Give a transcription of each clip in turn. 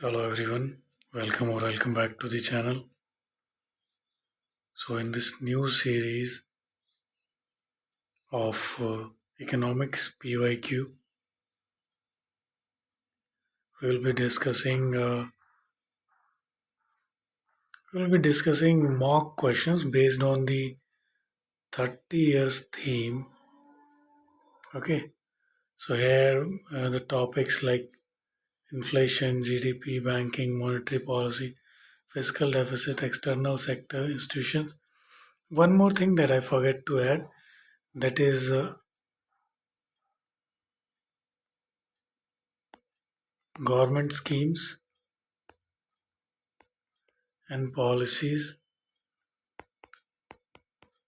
Hello everyone, welcome back to the channel. So in this new series of economics PYQ, we will be discussing mock questions based on the 30 years theme. Okay, so here the topics like inflation, GDP, banking, monetary policy, fiscal deficit, external sector institutions. One more thing that I forget to add, that is government schemes and policies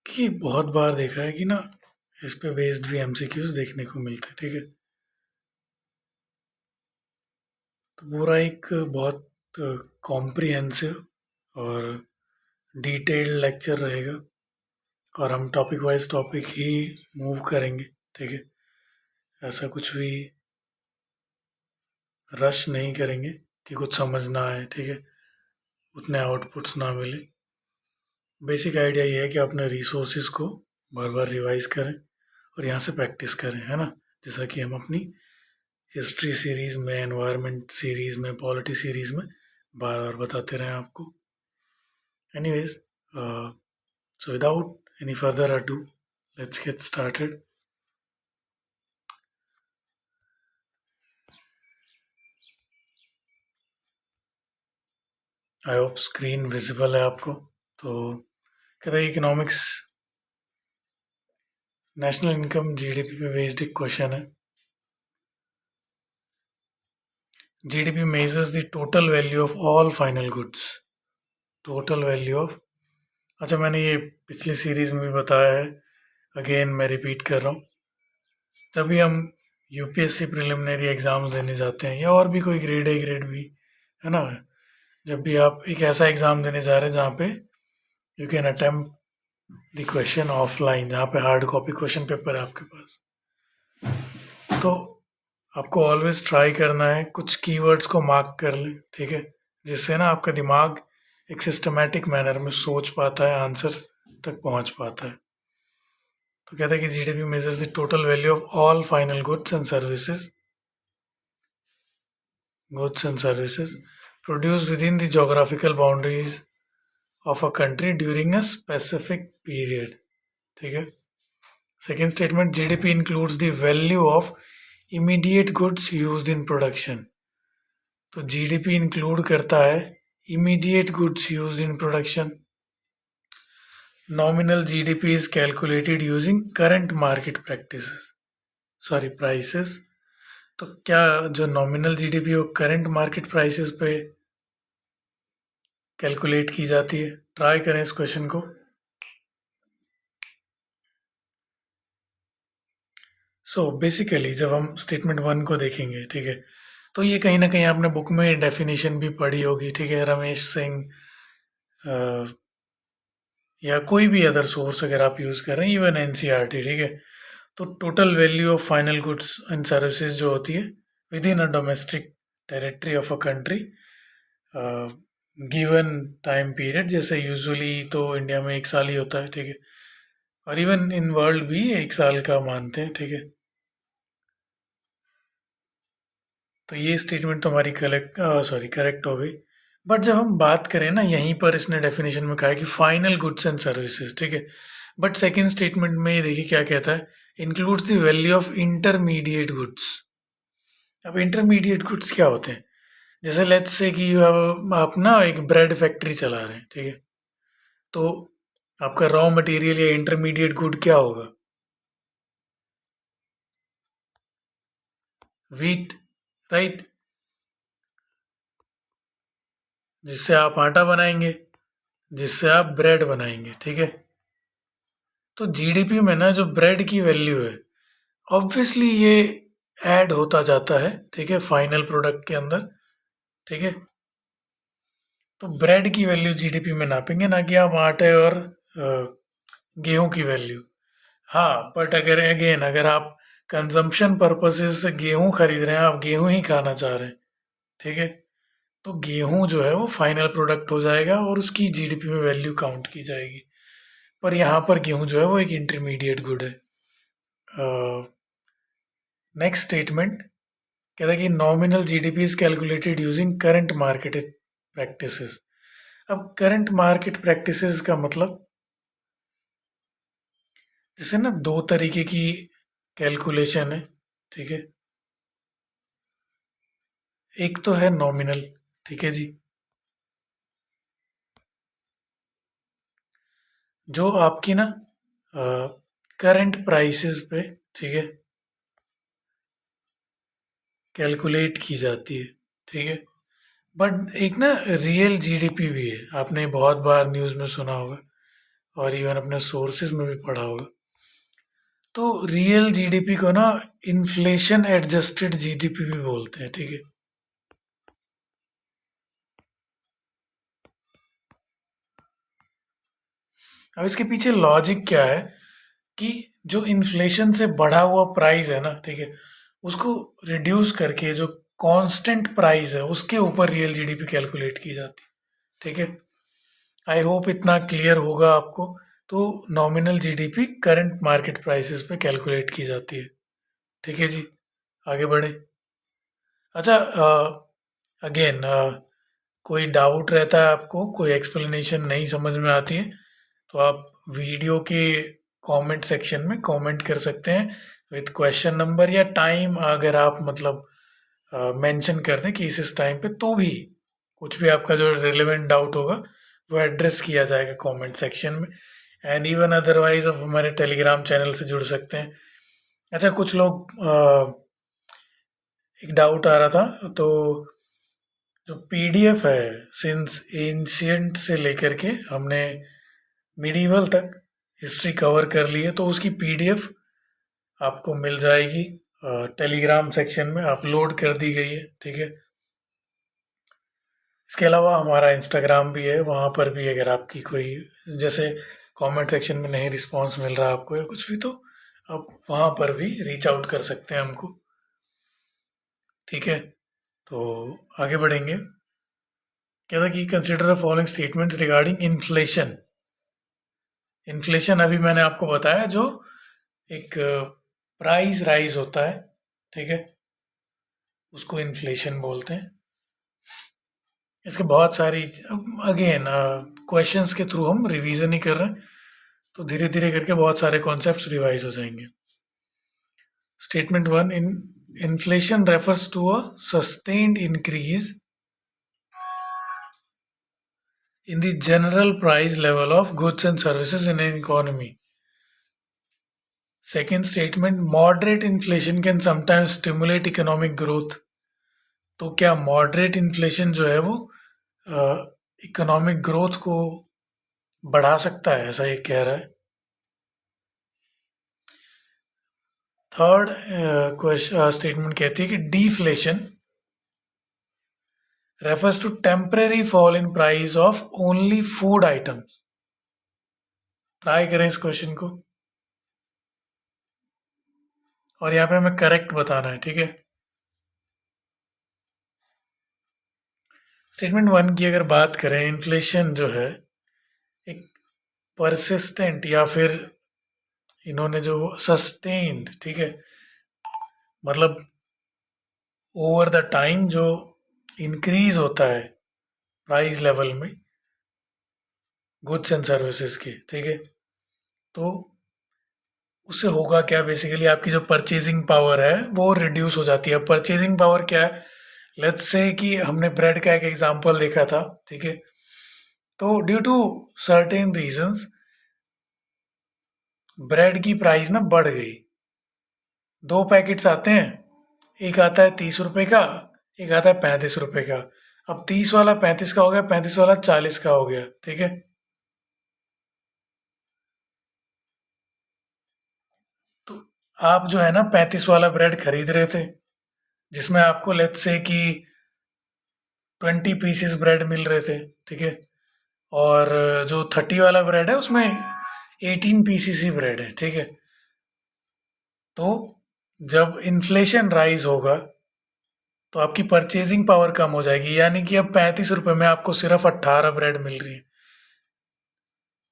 कि बहुत बार देखा है कि ना इस पे based भी MCQs देखने को मिलते हैं। ठीक है, तो पूरा एक बहुत कॉम्प्रिहेंसिव और डिटेल्ड लेक्चर रहेगा और हम टॉपिक वाइज टॉपिक ही मूव करेंगे। ठीक है, ऐसा कुछ भी रश नहीं करेंगे कि कुछ समझ ना आए। ठीक है, उतने आउटपुट्स ना मिले। बेसिक आइडिया ये है कि अपने रिसोर्सेज को बार बार रिवाइज करें और यहाँ से प्रैक्टिस करें, है ना। जैसा कि हम अपनी हिस्ट्री सीरीज में, एनवायरनमेंट सीरीज में, पॉलिटी सीरीज में बार बार बताते रहे आपको। Anyways, so without any further ado, let's get started. I hope screen visible है आपको। तो कहते हैं इकोनॉमिक्स नेशनल इनकम जीडीपी पे बेस्ड एक क्वेश्चन है। GDP measures the total value of all final goods. Total value of, अच्छा मैंने ये पिछली सीरीज में भी बताया है, अगेन मैं रिपीट कर रहा हूँ। जब भी हम यूपीएससी प्रिलिमिनरी एग्जाम्स देने जाते हैं या और भी कोई ग्रेड ए ग्रेड बी, है ना, जब भी आप एक ऐसा एग्ज़ाम देने जा रहे हैं जहाँ पे you can attempt the question offline, जहाँ पे हार्ड कॉपी क्वेश्चन पेपर है आपके पास, तो आपको ऑलवेज ट्राई करना है कुछ कीवर्ड्स को मार्क कर लें। ठीक है, जिससे ना आपका दिमाग एक सिस्टमेटिक मैनर में सोच पाता है, आंसर तक पहुँच पाता है। तो कहते हैं कि GDP measures the total value of all final goods and services produced within the geographical boundaries of a country during a specific period. ठीक है, second statement, GDP includes the value of immediate goods used in production. तो GDP include करता है immediate goods used in production. Nominal GDP is calculated using current market prices. तो क्या जो nominal GDP वो current market prices पे calculate की जाती है? ट्राई करें इस क्वेश्चन को। सो बेसिकली जब हम स्टेटमेंट 1 को देखेंगे, ठीक है, तो ये कहीं ना कहीं आपने बुक में डेफिनेशन भी पढ़ी होगी। ठीक है, रमेश सिंह या कोई भी अदर सोर्स अगर आप यूज़ कर रहे हैं, इवन एनसीईआरटी। ठीक है, तो total value of final goods and services जो होती है with in a domestic territory of a country given time period, जैसे यूजुअली तो इंडिया में 1 साल ही होता है। ठीक है, और इवन इन वर्ल्ड भी 1 साल का मानते हैं। ठीक है, तो ये स्टेटमेंट तो हमारी करेक्ट हो गई। बट जब हम बात करें ना, यहीं पर इसने डेफिनेशन में कहा है कि फाइनल गुड्स एंड सर्विसेज। ठीक है, बट सेकंड स्टेटमेंट में ये देखिए क्या कहता है, includes the value of intermediate goods. अब इंटरमीडिएट गुड्स क्या होते हैं? जैसे लेट्स से कि आप ना एक ब्रेड फैक्ट्री चला रहे हैं। ठीक है, तो आपका रॉ मटेरियल या इंटरमीडिएट गुड क्या होगा? व्हीट, राइट, जिससे आप आटा बनाएंगे, जिससे आप ब्रेड बनाएंगे। ठीक है, तो जीडीपी में ना जो ब्रेड की वैल्यू है, ऑब्वियसली ये ऐड होता जाता है। ठीक है, फाइनल प्रोडक्ट के अंदर। ठीक है, तो ब्रेड की वैल्यू जीडीपी में नापेंगे, ना कि आप आटे और गेहूं की वैल्यू। हाँ, बट अगर अगेन अगर आप कंजम्पशन पर्पसेस से गेहूं खरीद रहे हैं, आप गेहूं ही खाना चाह रहे हैं, ठीक है, तो गेहूं जो है वो फाइनल प्रोडक्ट हो जाएगा और उसकी जीडीपी में वैल्यू काउंट की जाएगी। पर यहाँ पर गेहूं जो है वो एक इंटरमीडिएट गुड है। नेक्स्ट स्टेटमेंट कहता है कि nominal GDP is calculated using current market practices. अब करंट मार्केट प्रैक्टिसेस का मतलब, जैसे ना दो तरीके की कैलकुलेशन है, ठीक है। एक तो है नॉमिनल, ठीक है जी, जो आपकी ना करंट प्राइसेस पे, ठीक है, कैलकुलेट की जाती है, ठीक है। बट एक ना रियल जीडीपी भी है, आपने बहुत बार न्यूज़ में सुना होगा और इवन अपने सोर्सेज में भी पढ़ा होगा। तो रियल जीडीपी को ना इन्फ्लेशन एडजस्टेड जीडीपी भी बोलते हैं, ठीक है। अब इसके पीछे लॉजिक क्या है कि जो इन्फ्लेशन से बढ़ा हुआ प्राइस है ना, ठीक है, उसको रिड्यूस करके जो कांस्टेंट प्राइस है उसके ऊपर रियल जीडीपी कैलकुलेट की जाती है, ठीक है। आई होप इतना क्लियर होगा आपको। तो nominal GDP current market prices पे कैलकुलेट की जाती है, ठीक है जी। आगे बढ़े। अच्छा, अगेन कोई डाउट रहता है आपको, कोई एक्सप्लेनेशन नहीं समझ में आती है, तो आप वीडियो के कमेंट सेक्शन में कमेंट कर सकते हैं विद क्वेश्चन नंबर या टाइम, अगर आप मतलब मेंशन कर दें कि इस टाइम पे, तो भी कुछ भी आपका जो रिलेवेंट डाउट होगा वो एड्रेस किया जाएगा कमेंट सेक्शन में। एंड इवन अदरवाइज आप हमारे टेलीग्राम चैनल से जुड़ सकते हैं। अच्छा, कुछ लोग एक डाउट आ रहा था, तो जो पीडीएफ है, सिंस एंशियंट से लेकर के हमने मिडीवल तक हिस्ट्री कवर कर ली है, तो उसकी पीडीएफ आपको मिल जाएगी, टेलीग्राम सेक्शन में अपलोड कर दी गई है, ठीक है। इसके अलावा हमारा इंस्टाग्राम भी है, वहाँ पर भी अगर आपकी कोई, जैसे कमेंट सेक्शन में नहीं रिस्पांस मिल रहा आपको या कुछ भी, तो आप वहाँ पर भी रीच आउट कर सकते हैं हमको, ठीक है। तो आगे बढ़ेंगे। क्या था कि consider the following statements regarding inflation. Inflation अभी मैंने आपको बताया, जो एक प्राइस राइज होता है, ठीक है, उसको इन्फ्लेशन बोलते हैं। इसके बहुत सारी, अगेन क्वेश्चंस के थ्रू हम रिवीजन ही कर रहे हैं, तो धीरे धीरे करके बहुत सारे कॉन्सेप्ट्स रिवाइज हो जाएंगे। Statement one, in inflation refers to a sustained increase in the general price level of goods and services in an economy. Second statement, moderate inflation can sometimes stimulate economic growth. तो क्या moderate inflation जो है वो economic growth को बढ़ा सकता है, ऐसा ये कह रहा है। थर्ड क्वेश्चन स्टेटमेंट कहती है कि deflation refers to temporary fall in price of only food items. Try करें इस क्वेश्चन को, और यहाँ पे हमें करेक्ट बताना है, ठीक है। स्टेटमेंट वन की अगर बात करें, इन्फ्लेशन जो है एक परसिस्टेंट या फिर इन्होंने जो सस्टेन्ड, ठीक है, मतलब ओवर द टाइम जो इंक्रीज होता है प्राइस लेवल में गुड्स एंड सर्विसेज के, ठीक है, तो उससे होगा क्या, बेसिकली आपकी जो परचेजिंग पावर है वो रिड्यूस हो जाती है। परचेजिंग पावर क्या है, लेट्स से कि हमने ब्रेड का एक एग्जांपल देखा था, ठीक है, तो due to certain reasons bread की प्राइस ना बढ़ गई। दो पैकेट्स आते हैं, एक आता है 30 रुपए का, एक आता है 35 रुपए का। अब 30 वाला 35 का हो गया, 35 वाला 40 का हो गया, ठीक है। तो आप जो है ना 35 वाला ब्रेड खरीद रहे थे, जिसमें आपको लेट्स से कि 20 पीसेस ब्रेड मिल रहे थे, ठीक है, और जो 30 वाला ब्रेड है उसमें 18 पीसेस ही ब्रेड है, ठीक है। तो जब इन्फ्लेशन राइज होगा तो आपकी परचेजिंग पावर कम हो जाएगी, यानी कि अब 35 रुपये में आपको सिर्फ 18 ब्रेड मिल रही है,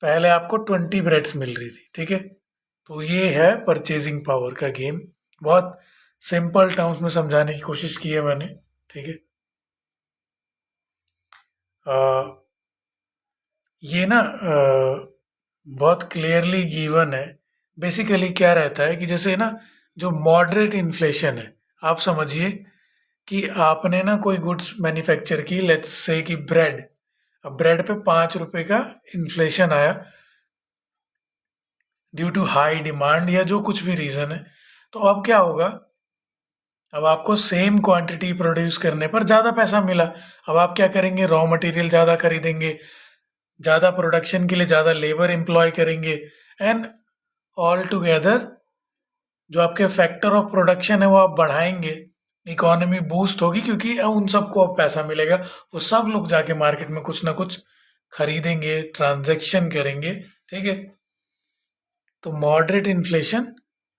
पहले आपको 20 ब्रेड्स मिल रही थी, ठीक है। तो ये है परचेजिंग पावर का गेम। बहुत सिंपल टर्म्स में समझाने की कोशिश की है मैंने, ठीक है। ये ना बहुत क्लियरली गिवन है। बेसिकली क्या रहता है कि जैसे ना जो मॉडरेट इन्फ्लेशन है, आप समझिए कि आपने ना कोई गुड्स मैन्युफैक्चर की, लेट्स से कि ब्रेड। अब ब्रेड पे 5 रुपए का इन्फ्लेशन आया ड्यू टू हाई डिमांड या जो कुछ भी रीजन है, तो अब क्या होगा, अब आपको सेम क्वांटिटी प्रोड्यूस करने पर ज़्यादा पैसा मिला। अब आप क्या करेंगे, रॉ मटेरियल ज़्यादा खरीदेंगे, ज़्यादा प्रोडक्शन के लिए ज़्यादा लेबर एम्प्लॉय करेंगे, एंड ऑल टुगेदर जो आपके फैक्टर ऑफ प्रोडक्शन है वो आप बढ़ाएंगे, इकोनॉमी बूस्ट होगी, क्योंकि अब उन सबको अब पैसा मिलेगा। वो सब लोग जाके मार्केट में कुछ ना कुछ खरीदेंगे, ट्रांजैक्शन करेंगे, ठीक है। तो मॉडरेट इन्फ्लेशन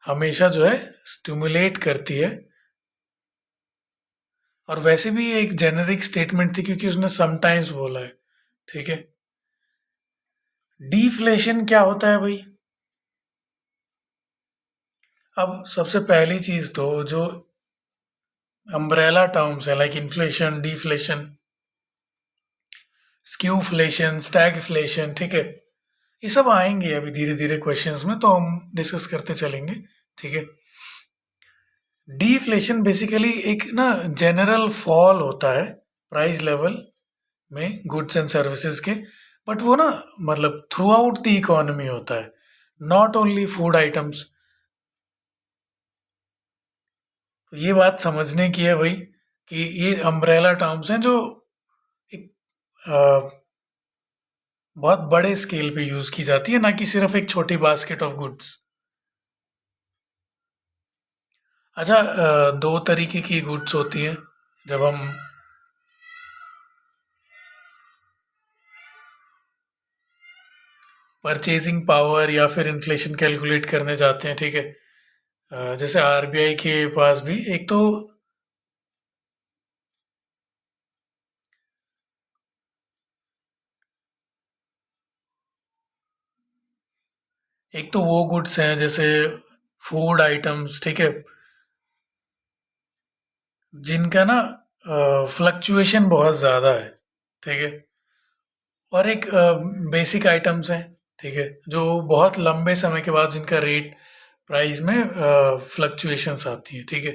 हमेशा जो है स्टिमुलेट करती है। और वैसे भी ये एक जेनेरिक स्टेटमेंट थी क्योंकि उसने समटाइम्स बोला है, ठीक है। डीफ्लेशन क्या होता है भाई? अब सबसे पहली चीज तो जो अम्ब्रेला टर्म्स है, लाइक इन्फ्लेशन, डीफ्लेशन, स्क्यूफ्लेशन, स्टैगफ्लेशन, ठीक है, ये सब आएंगे अभी धीरे धीरे क्वेश्चंस में, तो हम डिस्कस करते चलेंगे, ठीक है। डीफ्लेशन बेसिकली एक ना जनरल फॉल होता है प्राइस लेवल में गुड्स एंड सर्विसेज के, बट वो ना मतलब थ्रू आउट द इकोनॉमी होता है, नॉट ओनली फूड आइटम्स। तो ये बात समझने की है भाई कि ये अम्ब्रेला टर्म्स हैं जो एक बहुत बड़े स्केल पे यूज की जाती है, ना कि सिर्फ एक छोटी बास्केट ऑफ गुड्स। अच्छा, दो तरीके की गुड्स होती हैं जब हम परचेजिंग पावर या फिर इन्फ्लेशन कैलकुलेट करने जाते हैं, ठीक है। जैसे आरबीआई के पास भी एक तो वो गुड्स हैं जैसे फूड आइटम्स, ठीक है, जिनका ना फ्लक्चुएशन बहुत ज़्यादा है, ठीक है। और एक बेसिक आइटम्स हैं, ठीक है, जो बहुत लंबे समय के बाद जिनका रेट प्राइस में फ्लक्चुएशंस आती हैं, ठीक है।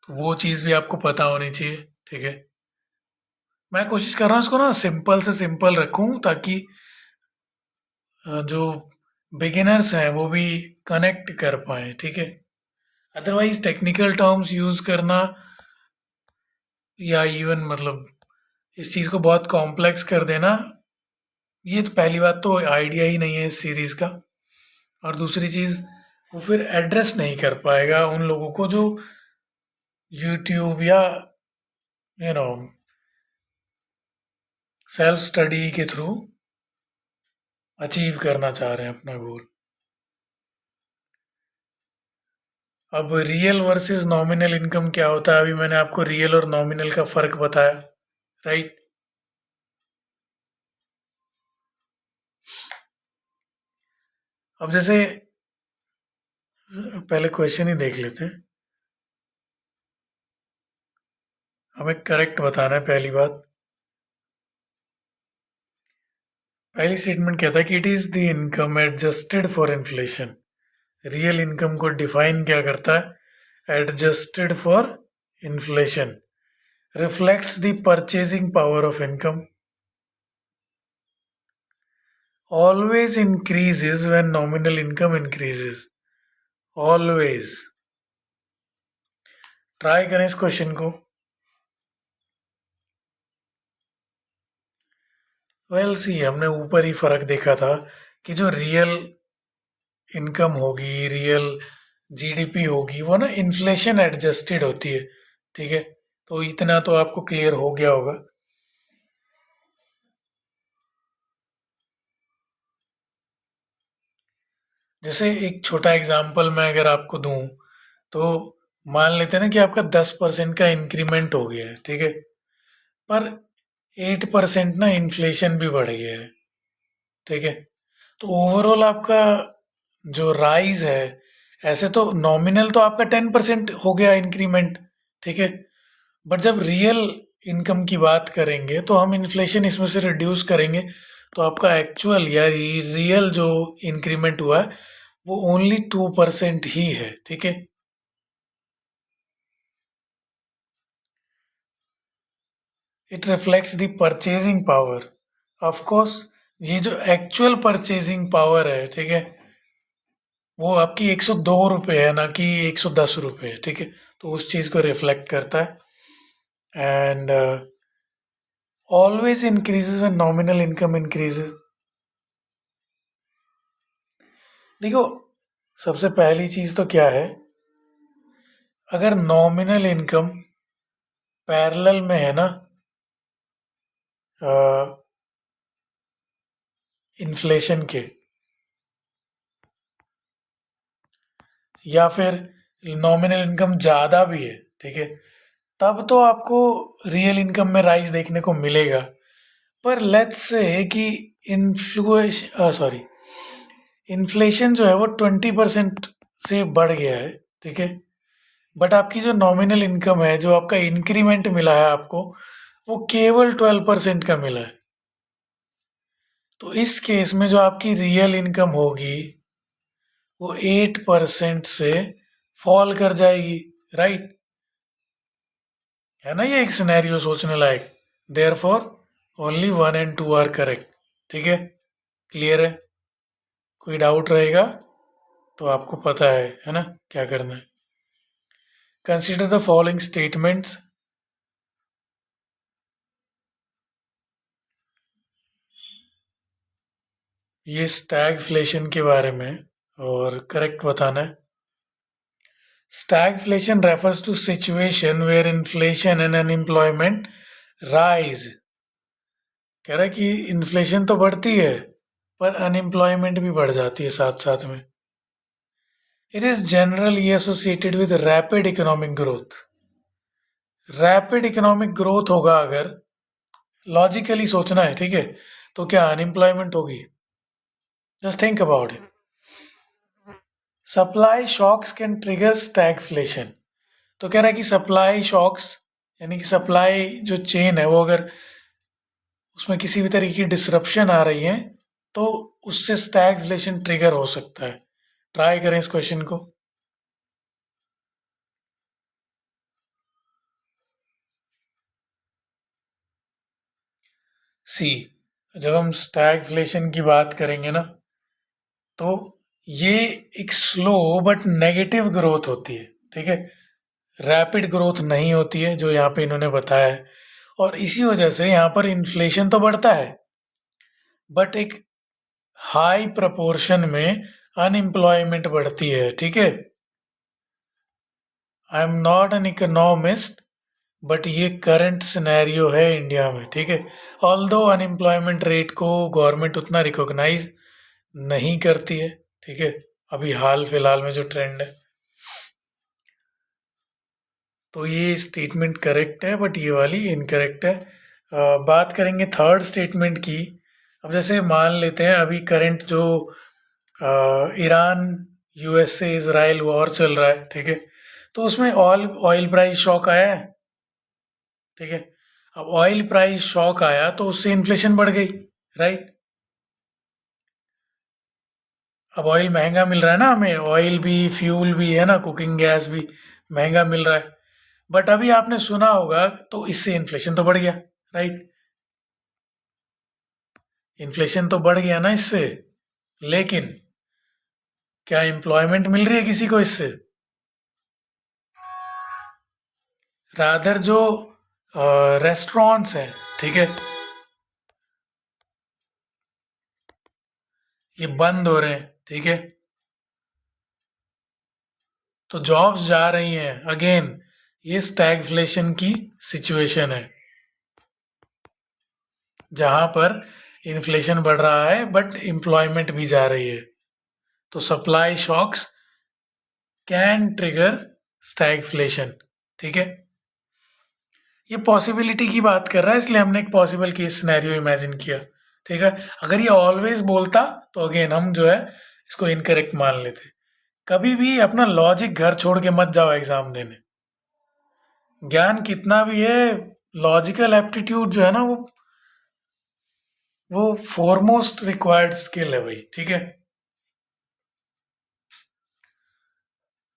तो वो चीज़ भी आपको पता होनी चाहिए, ठीक है। मैं कोशिश कर रहा हूँ इसको ना सिंपल से सिंपल रखूँ ताकि जो बिगिनर्स हैं वो भी कनेक्ट कर पाए, ठीक है। अदरवाइज टेक्निकल टर्म्स यूज़ करना या इवन मतलब इस चीज़ को बहुत कॉम्प्लेक्स कर देना, ये तो पहली बात तो आइडिया ही नहीं है इस सीरीज़ का। और दूसरी चीज़, वो फिर एड्रेस नहीं कर पाएगा उन लोगों को जो यूट्यूब या यू नो सेल्फ स्टडी के थ्रू अचीव करना चाह रहे हैं अपना गोल। अब रियल वर्सेस नॉमिनल इनकम क्या होता है, अभी मैंने आपको रियल और नॉमिनल का फ़र्क बताया, राइट। अब जैसे पहले क्वेश्चन ही देख लेते हैं, हमें करेक्ट बताना है पहली बात। पहली स्टेटमेंट कहता है कि it is the income adjusted for inflation. Real income को डिफाइन क्या करता है, adjusted for inflation, reflects the purchasing power of income, always increases when nominal income increases, always। Try करें इस क्वेश्चन को। वेल सी, हमने ऊपर ही फर्क देखा था कि जो रियल इनकम होगी, रियल जीडीपी होगी, वो ना इन्फ्लेशन एडजस्टेड होती है, ठीक है। तो इतना तो आपको क्लियर हो गया होगा। जैसे एक छोटा एग्जांपल मैं अगर आपको दूं, तो मान लेते हैं ना कि आपका 10% का इंक्रीमेंट हो गया है, ठीक है, पर 8% ना इन्फ्लेशन भी बढ़ गया है, ठीक है। तो ओवरऑल आपका जो राइज है, ऐसे तो नॉमिनल तो आपका 10% हो गया इंक्रीमेंट, ठीक है, बट जब रियल इनकम की बात करेंगे तो हम इन्फ्लेशन इसमें से रिड्यूस करेंगे, तो आपका एक्चुअल या रियल जो इंक्रीमेंट हुआ है वो ओनली 2% ही है, ठीक है। It reflects the purchasing power. Of course ये जो एक्चुअल परचेजिंग पावर है, ठीक है, वो आपकी 102 रुपये है, ना कि 110 रुपये है, ठीक है। तो उस चीज़ को रिफ्लेक्ट करता है। And always increases when nominal income increases. देखो, सबसे पहली चीज़ तो क्या है, अगर नॉमिनल इनकम पैरेलल में है ना इन्फ्लेशन के, या फिर नॉमिनल इनकम ज़्यादा भी है, ठीक है, तब तो आपको रियल इनकम में राइज देखने को मिलेगा। पर लेट्स से कि सॉरी इन्फ्लेशन जो है वो 20% से बढ़ गया है, ठीक है, बट आपकी जो नॉमिनल इनकम है, जो आपका इंक्रीमेंट मिला है आपको, वो केवल 12% का मिला है। तो इस केस में जो आपकी रियल इनकम होगी वो 8% से फॉल कर जाएगी, राइट। है ना ये एक सिनेरियो सोचने लायक। There for only 1 and 2 are correct, ठीक है। क्लियर है? कोई डाउट रहेगा तो आपको पता है ना क्या करना है। Consider the following statements. ये स्टैगफ्लेशन के बारे में और करेक्ट बताना है। Stagflation refers to situation where inflation and unemployment rise. कह रहा है कि इन्फ्लेशन तो बढ़ती है पर अनएम्प्लॉयमेंट भी बढ़ जाती है साथ साथ में। It is generally associated with rapid economic growth. Rapid economic growth होगा अगर, लॉजिकली सोचना है, ठीक है, तो क्या अनएम्प्लॉयमेंट होगी? Just think about it. Supply shocks can trigger stagflation. तो कह रहा है कि सप्लाई शॉक्स यानी कि सप्लाई जो चेन है वो अगर उसमें किसी भी तरीके की डिसरप्शन आ रही है तो उससे स्टैगफ्लेशन ट्रिगर हो सकता है। ट्राई करें इस क्वेश्चन को। सी, जब हम स्टैगफ्लेशन की बात करेंगे ना तो ये एक स्लो बट नेगेटिव ग्रोथ होती है, ठीक है, रैपिड ग्रोथ नहीं होती है जो यहाँ पे इन्होंने बताया है। और इसी वजह से यहाँ पर इन्फ्लेशन तो बढ़ता है बट एक हाई प्रपोर्शन में अनएम्प्लॉयमेंट बढ़ती है, ठीक है। I am not an economist but ये करंट सिनेरियो है इंडिया में, ठीक है। ऑल्दो अनएम्प्लॉयमेंट रेट को गवर्नमेंट उतना रिकॉग्नाइज नहीं करती है, ठीक है, अभी हाल फिलहाल में जो ट्रेंड है। तो ये स्टेटमेंट करेक्ट है बट ये वाली इनकरेक्ट है। बात करेंगे थर्ड स्टेटमेंट की। अब जैसे मान लेते हैं अभी करंट जो ईरान यूएसए इसराइल वॉर चल रहा है, ठीक है, तो उसमें ऑयल ऑयल प्राइस शॉक आया है, ठीक है। अब ऑयल प्राइस शॉक आया तो उससे इन्फ्लेशन बढ़ गई, राइट। अब ऑयल महंगा मिल रहा है ना हमें, ऑयल भी फ्यूल भी है ना, कुकिंग गैस भी महंगा मिल रहा है। बट अभी आपने सुना होगा तो इससे इन्फ्लेशन तो बढ़ गया, राइट। इन्फ्लेशन तो बढ़ गया ना इससे, लेकिन क्या एम्प्लॉयमेंट मिल रही है किसी को इससे? रादर जो रेस्टोरेंट्स हैं, ठीक है, ये बंद हो रहे हैं, ठीक है, तो जॉब्स जा रही हैं अगेन। ये स्टैगफ्लेशन की सिचुएशन है जहां पर इन्फ्लेशन बढ़ रहा है बट एम्प्लॉयमेंट भी जा रही है। तो supply shocks can trigger stagflation, ठीक है। ये पॉसिबिलिटी की बात कर रहा है, इसलिए हमने एक पॉसिबल केस सिनेरियो इमेजिन किया, ठीक है। अगर ये ऑलवेज बोलता तो अगेन हम जो है इसको इनकरेक्ट मान लेते। कभी भी अपना लॉजिक घर छोड़ के मत जाओ एग्जाम देने। ज्ञान कितना भी है, लॉजिकल एप्टीट्यूड जो है ना, वो फोरमोस्ट रिक्वायर्ड स्किल है भाई, ठीक है।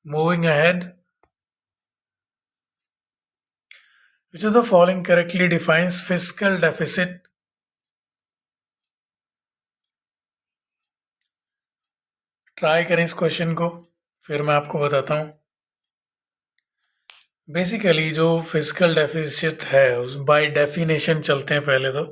Moving ahead, which of the following correctly defines fiscal deficit? Try करें इस क्वेश्चन को, फिर मैं आपको बताता हूँ। बेसिकली जो फिजिकल डेफिसिट है उस बाय डेफिनेशन चलते हैं पहले तो।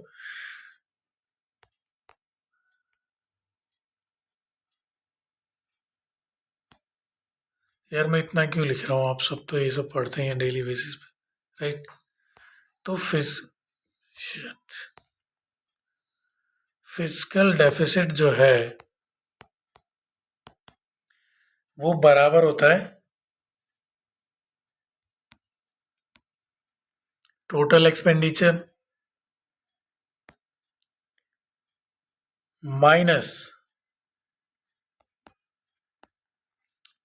यार मैं इतना क्यों लिख रहा हूँ, आप सब तो ये सब पढ़ते हैं डेली बेसिस पे, राइट। तो फिजिकल डेफिसिट जो है वो बराबर होता है total expenditure minus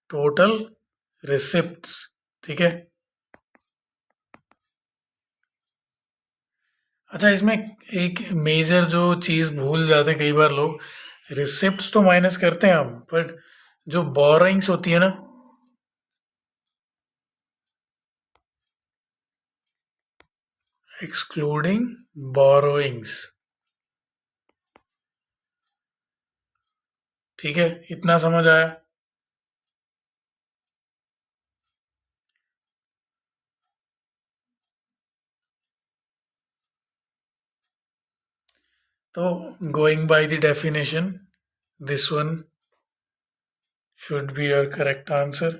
total receipts, ठीक है। अच्छा, इसमें एक मेजर जो चीज़ भूल जाते हैं कई बार लोग, रिसिप्ट्स तो माइनस करते हैं हम, बट जो बोरोइंग्स होती है ना, एक्सक्लूडिंग बोरोइंग्स, ठीक है। इतना समझ आया। तो going by the definition, this one should be your correct answer.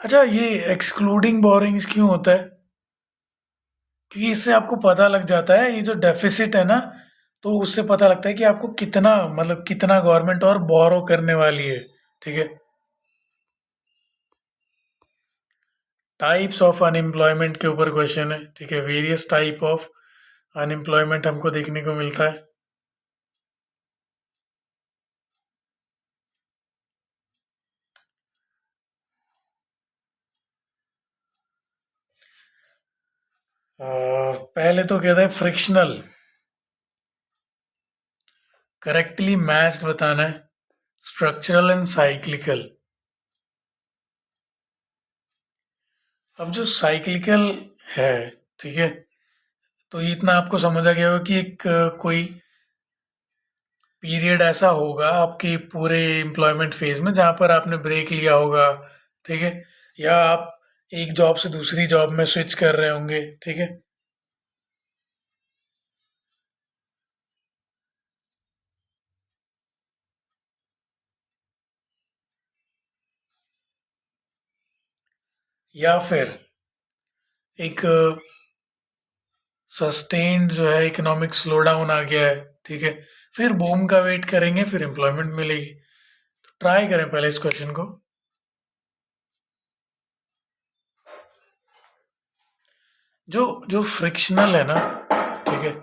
अच्छा, ये एक्सक्लूडिंग बोरोइंग्स क्यों होता है? क्योंकि इससे आपको पता लग जाता है, ये जो डेफिसिट है ना, तो उससे पता लगता है कि आपको कितना, मतलब कितना गवर्नमेंट और बोरो करने वाली है, ठीक है। टाइप्स ऑफ अनएम्प्लॉयमेंट के ऊपर क्वेश्चन है, ठीक है। वेरियस टाइप ऑफ अनएम्प्लॉयमेंट हमको देखने को मिलता है। पहले तो कहता है फ्रिक्शनल, करेक्टली मैच्ड बताना है, स्ट्रक्चरल एंड साइक्लिकल। अब जो साइक्लिकल है, ठीक है, तो ये इतना आपको समझ आ गया होगा कि एक कोई पीरियड ऐसा होगा आपके पूरे एम्प्लॉयमेंट फेज में जहाँ पर आपने ब्रेक लिया होगा, ठीक है, या आप एक जॉब से दूसरी जॉब में स्विच कर रहे होंगे, ठीक है। या फिर एक सस्टेन्ड जो है इकोनॉमिक स्लो डाउन आ गया है, ठीक है, फिर बूम का वेट करेंगे, फिर एम्प्लॉयमेंट मिलेगी। तो ट्राई करें पहले इस क्वेश्चन को। जो जो फ्रिक्शनल है ना, ठीक है,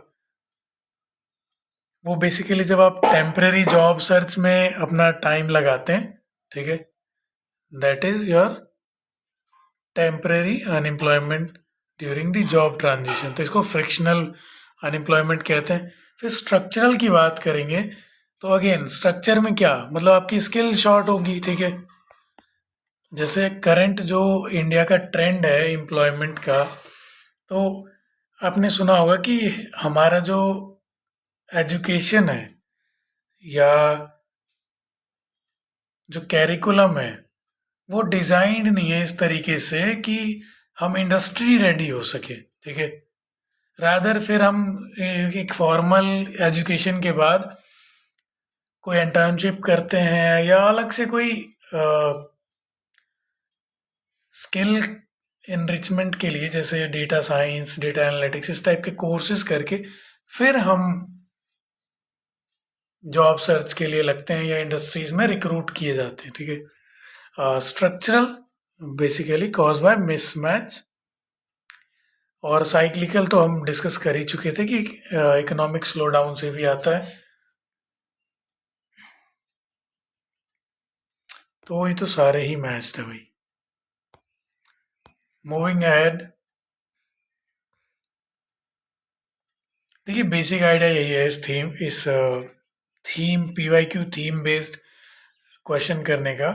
वो बेसिकली जब आप टेम्परेरी जॉब सर्च में अपना टाइम लगाते हैं, ठीक है, that is your temporary unemployment during the job transition, तो इसको फ्रिक्शनल अनएम्प्लॉयमेंट कहते हैं। फिर स्ट्रक्चरल की बात करेंगे, तो अगेन स्ट्रक्चर में क्या मतलब, आपकी स्किल शॉर्ट होगी, ठीक है। जैसे करंट जो इंडिया का ट्रेंड है एम्प्लॉयमेंट का, तो आपने सुना होगा कि हमारा जो एजुकेशन है या जो कैरिकुलम है, वो डिजाइंड नहीं है इस तरीके से कि हम इंडस्ट्री रेडी हो सके, ठीक है। रादर फिर हम एक फॉर्मल एजुकेशन के बाद कोई इंटर्नशिप करते हैं या अलग से कोई स्किल इनरिचमेंट के लिए, जैसे डेटा साइंस, डेटा एनालिटिक्स, इस टाइप के कोर्सेज करके फिर हम जॉब सर्च के लिए लगते हैं या इंडस्ट्रीज में रिक्रूट किए जाते हैं, ठीक है। Structural basically cause by mismatch, और साइक्लिकल तो हम डिस्कस कर ही चुके थे कि इकोनॉमिक स्लो डाउन से भी आता है। तो वही तो सारे ही मैच्ड है भाई। मूविंग अहेड, देखिए बेसिक आइडिया यही है इस theme PYQ theme based question करने का,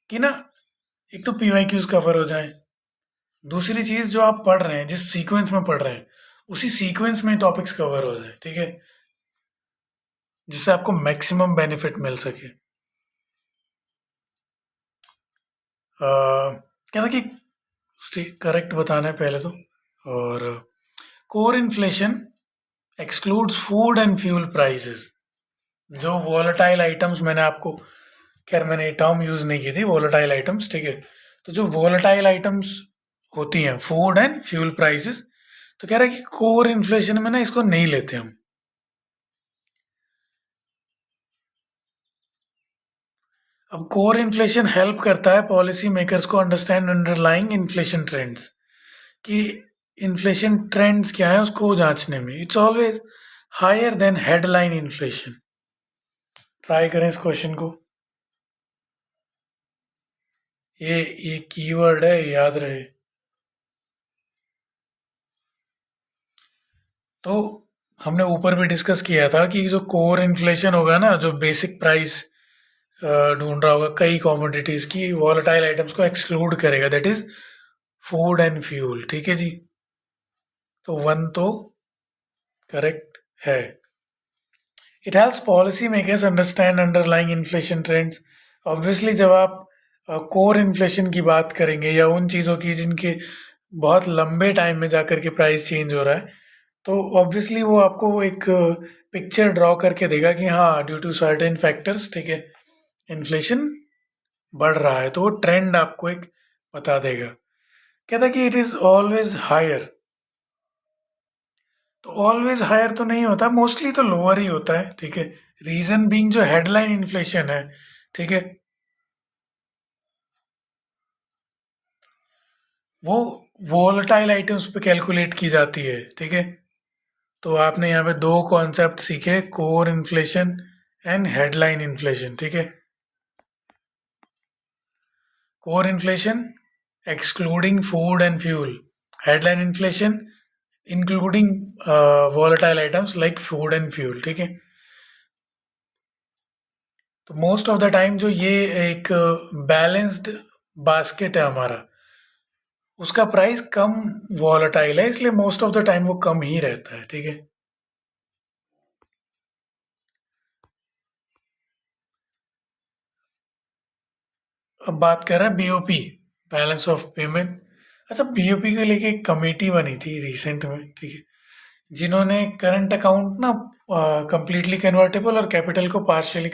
कि ना एक तो पीवाईक्यूज कवर हो जाए, दूसरी चीज जो आप पढ़ रहे हैं जिस सीक्वेंस में पढ़ रहे हैं उसी सीक्वेंस में टॉपिक्स कवर हो जाए, ठीक है, जिससे आपको मैक्सिमम बेनिफिट मिल सके। क्या था कि करेक्ट बताना है पहले तो, और core inflation excludes food and fuel prices. जो वॉलेटाइल आइटम्स, मैंने आपको, खैर मैंने ये टर्म यूज नहीं की थी वॉलेटाइल आइटम्स, ठीक है, तो जो वॉलेटाइल आइटम्स होती हैं फूड एंड फ्यूल प्राइसेस, तो कह रहा है कि कोर इन्फ्लेशन में ना इसको नहीं लेते हम। अब कोर इन्फ्लेशन हेल्प करता है पॉलिसी मेकर्स को अंडरस्टैंड अंडरलाइंग इन्फ्लेशन ट्रेंड्स, कि इन्फ्लेशन ट्रेंड्स क्या है उसको जांचने में। It's always higher than headline inflation. Try करें इस क्वेश्चन को, ये कीवर्ड है, याद रहे। तो हमने ऊपर भी डिस्कस किया था कि जो कोर इन्फ्लेशन होगा ना, जो बेसिक प्राइस ढूंढ रहा होगा कई कॉमोडिटीज की, वॉलेटाइल आइटम्स को एक्सक्लूड करेगा, that is food and fuel, ठीक है जी। तो वन तो करेक्ट है। It helps policy makers understand underlying inflation trends. Obviously जब आप कोर इन्फ्लेशन की बात करेंगे या उन चीज़ों की जिनके बहुत लंबे टाइम में जाकर के प्राइस चेंज हो रहा है, तो ऑब्वियसली वो आपको एक पिक्चर ड्रॉ करके देगा कि हाँ ड्यू टू सर्टेन फैक्टर्स, ठीक है, इन्फ्लेशन बढ़ रहा है, तो वो ट्रेंड आपको एक बता देगा। कहता है कि इट इज ऑलवेज हायर, तो ऑलवेज हायर तो नहीं होता, मोस्टली तो लोअर ही होता है, ठीक है। रीजन बीइंग जो हेडलाइन इन्फ्लेशन है, ठीक है, वो वोलेटाइल आइटम्स पे कैलकुलेट की जाती है, ठीक है। तो आपने यहाँ पे दो कॉन्सेप्ट सीखे, core inflation and headline inflation, ठीक है। Core inflation excluding food and fuel, headline inflation including volatile items like food and fuel, ठीक है। तो मोस्ट ऑफ द टाइम जो ये एक बैलेंस्ड बास्केट है हमारा, उसका प्राइस कम वॉलेटाइल है, इसलिए मोस्ट ऑफ द टाइम वो कम ही रहता है, ठीक है। अब बात कर रहे हैं बीओपी, बैलेंस ऑफ पेमेंट। अच्छा, बीओपी को लेके एक कमेटी बनी थी रिसेंट में, ठीक है, जिन्होंने करंट अकाउंट ना कंप्लीटली कन्वर्टेबल और कैपिटल को पार्शियली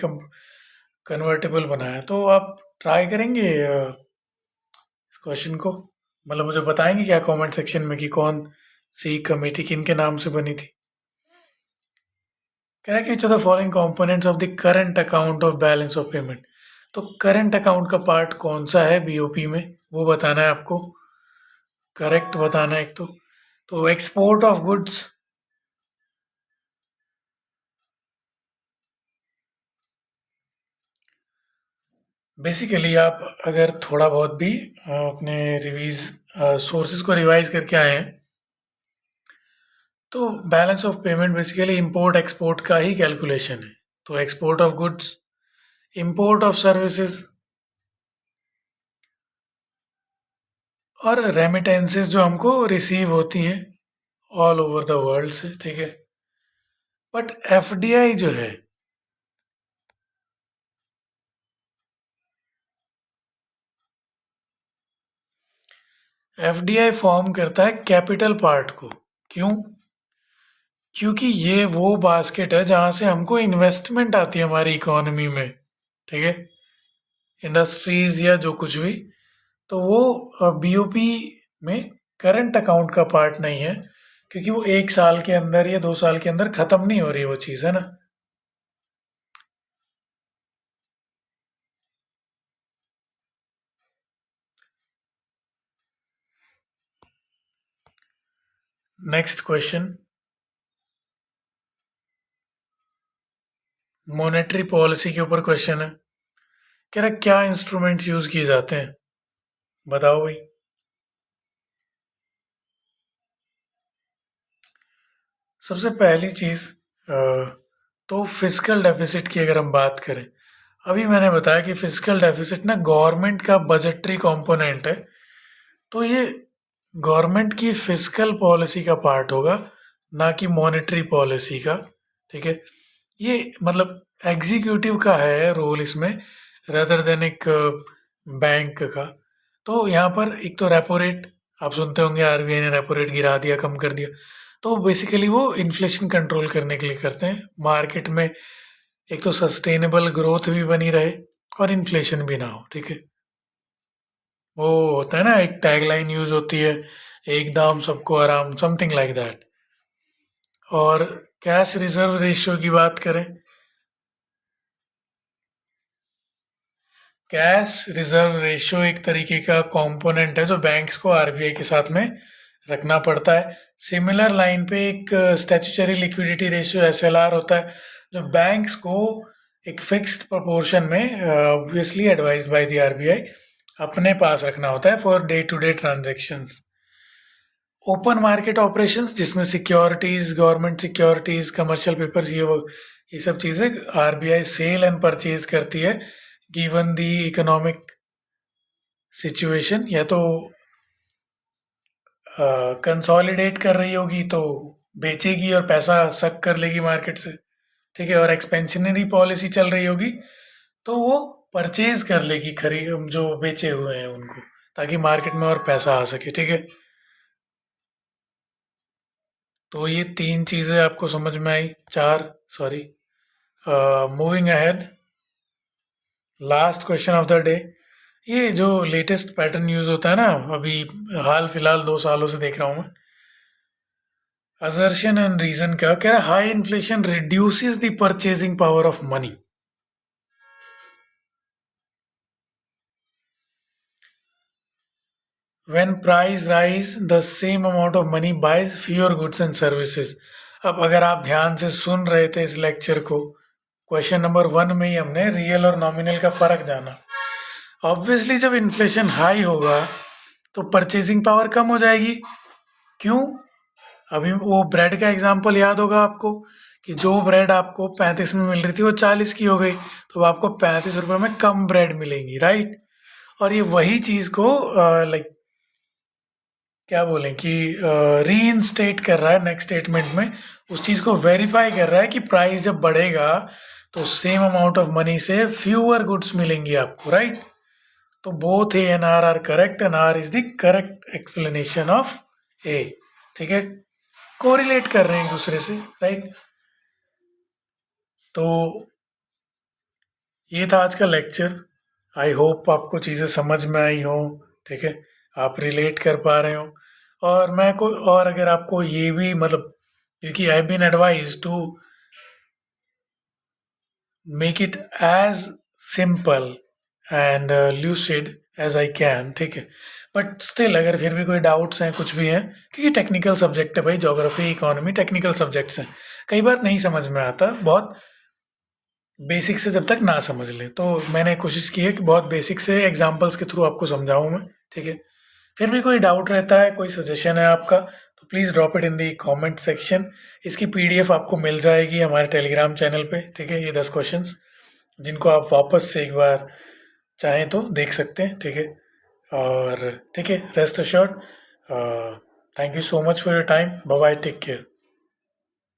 कन्वर्टेबल बनाया। तो आप ट्राई करेंगे इस क्वेश्चन को, मतलब मुझे बताएंगे क्या कमेंट सेक्शन में कि कौन सी कमेटी किन के नाम से बनी थी। कह रहा है कि which are the following components of the current account of balance of payment. तो करंट अकाउंट का पार्ट कौन सा है बीओपी में, वो बताना है आपको, करेक्ट बताना है एक तो एक्सपोर्ट ऑफ गुड्स, बेसिकली आप अगर थोड़ा बहुत भी अपने रिवीज सोर्सेज को रिवाइज करके आए हैं, तो balance of payment basically import export का ही कैलकुलेशन है। तो export of goods, import of services और रेमिटेंसेस जो हमको रिसीव होती हैं ऑल ओवर द वर्ल्ड से, ठीक है। बट एफडीआई जो है, एफडीआई फॉर्म करता है कैपिटल पार्ट को। क्यों? क्योंकि ये वो बास्केट है जहां से हमको इन्वेस्टमेंट आती है हमारी इकोनॉमी में, ठीक है, इंडस्ट्रीज या जो कुछ भी। तो वो बीओपी में करंट अकाउंट का पार्ट नहीं है, क्योंकि वो एक साल के अंदर या 2 साल के अंदर खत्म नहीं हो रही वो चीज़, है ना। नेक्स्ट क्वेश्चन, मॉनेटरी पॉलिसी के ऊपर क्वेश्चन है। कह रहा क्या इंस्ट्रूमेंट्स यूज किए जाते हैं, बताओ भाई। सबसे पहली चीज तो फिजिकल डेफिसिट की अगर हम बात करें, अभी मैंने बताया कि फिजिकल डेफिसिट ना गवर्नमेंट का बजटरी कंपोनेंट है, तो ये गवर्नमेंट की फिजिकल पॉलिसी का पार्ट होगा, ना कि मॉनेटरी पॉलिसी का। ठीक है, ये मतलब एग्जीक्यूटिव का है रोल इसमें, रेदर देन एक बैंक का। तो यहाँ पर एक तो रेपो रेट, आप सुनते होंगे आरबीआई ने रेपो रेट गिरा दिया, कम कर दिया। तो बेसिकली वो इन्फ्लेशन कंट्रोल करने के लिए करते हैं, मार्केट में एक तो सस्टेनेबल ग्रोथ भी बनी रहे और इन्फ्लेशन भी ना हो। ठीक है, वो होता है ना, एक टैगलाइन यूज होती है, एक दाम सबको आराम, समथिंग लाइक दैट। और कैश रिजर्व रेशियो की बात करें, कैश रिजर्व रेशियो एक तरीके का कंपोनेंट है जो बैंक्स को आरबीआई के साथ में रखना पड़ता है। सिमिलर लाइन पे एक स्टैट्यूटरी लिक्विडिटी रेशियो एसएलआर होता है, जो बैंक्स को एक फिक्स्ड प्रोपोर्शन में, obviously advised by the RBI, अपने पास रखना होता है for day to day transactions. Open market operations, जिसमें securities, government securities, commercial papers, ये सब चीज़ें आरबीआई सेल एंड परचेज करती है गिवन दी इकोनॉमिक सिचुएशन। या तो कंसोलिडेट कर रही होगी तो बेचेगी और पैसा सक कर लेगी मार्केट से। ठीक है, और एक्सपेंशनरी पॉलिसी चल रही होगी तो वो परचेज कर लेगी, खरीद जो बेचे हुए हैं उनको, ताकि मार्केट में और पैसा आ सके। ठीक है, तो ये तीन चीज़ें आपको समझ में आई, चार, sorry. Moving ahead, last question of the day. ये जो लेटेस्ट पैटर्न यूज होता है ना, अभी हाल फिलहाल 2 सालों से देख रहा हूँ मैं, असर्शन एंड रीजन का कह रहा है, high inflation reduces the purchasing power of money. When price rise the same amount of money buys fewer goods and services. अब अगर आप ध्यान से सुन रहे थे इस लेक्चर को, क्वेश्चन नंबर 1 में ही हमने रियल और नॉमिनल का फर्क जाना। ऑब्वियसली जब इन्फ्लेशन हाई होगा तो परचेजिंग पावर कम हो जाएगी। क्यों? अभी वो ब्रेड का एग्जांपल याद होगा आपको, कि जो ब्रेड आपको 35 में मिल रही थी वो 40 की हो गई, तो आपको 35 रुपए में कम ब्रेड मिलेंगी, राइट। और ये वही चीज को लाइक क्या बोलें कि री इंस्टेट कर रहा है नेक्स्ट स्टेटमेंट में, उस चीज को वेरीफाई कर रहा है कि प्राइस जब बढ़ेगा तो सेम अमाउंट ऑफ मनी से फ्यूअर गुड्स मिलेंगी आपको, राइट। तो both A and R correct, and R is the correct explanation of A. ठीक है, कोरिलेट कर रहे हैं एक दूसरे से, राइट। तो ये था आज का लेक्चर। आई होप आपको चीज़ें समझ में आई हो। ठीक है, आप रिलेट कर पा रहे हो। और मैं को और अगर आपको ये भी मतलब, क्योंकि I been advise to make it as simple and lucid as I can. ठीक है, बट स्टिल अगर फिर भी कोई डाउट्स हैं, कुछ भी हैं, क्योंकि टेक्निकल सब्जेक्ट है भाई, ज्योग्राफी इकोनॉमी टेक्निकल सब्जेक्ट्स हैं, कई बार नहीं समझ में आता, बहुत बेसिक से जब तक ना समझ लें। तो मैंने कोशिश की है कि बहुत बेसिक से एग्जांपल्स के थ्रू आपको समझाऊं मैं। ठीक है, फिर भी कोई डाउट रहता है, कोई सजेशन है आपका, तो please drop it in the comment section. इसकी पीडीएफ आपको मिल जाएगी हमारे टेलीग्राम चैनल पे। ठीक है, ये 10 क्वेश्चंस जिनको आप वापस से एक बार चाहें तो देख सकते हैं। ठीक है, और ठीक है, rest assured. Thank you so much for your time. Bye bye, take care.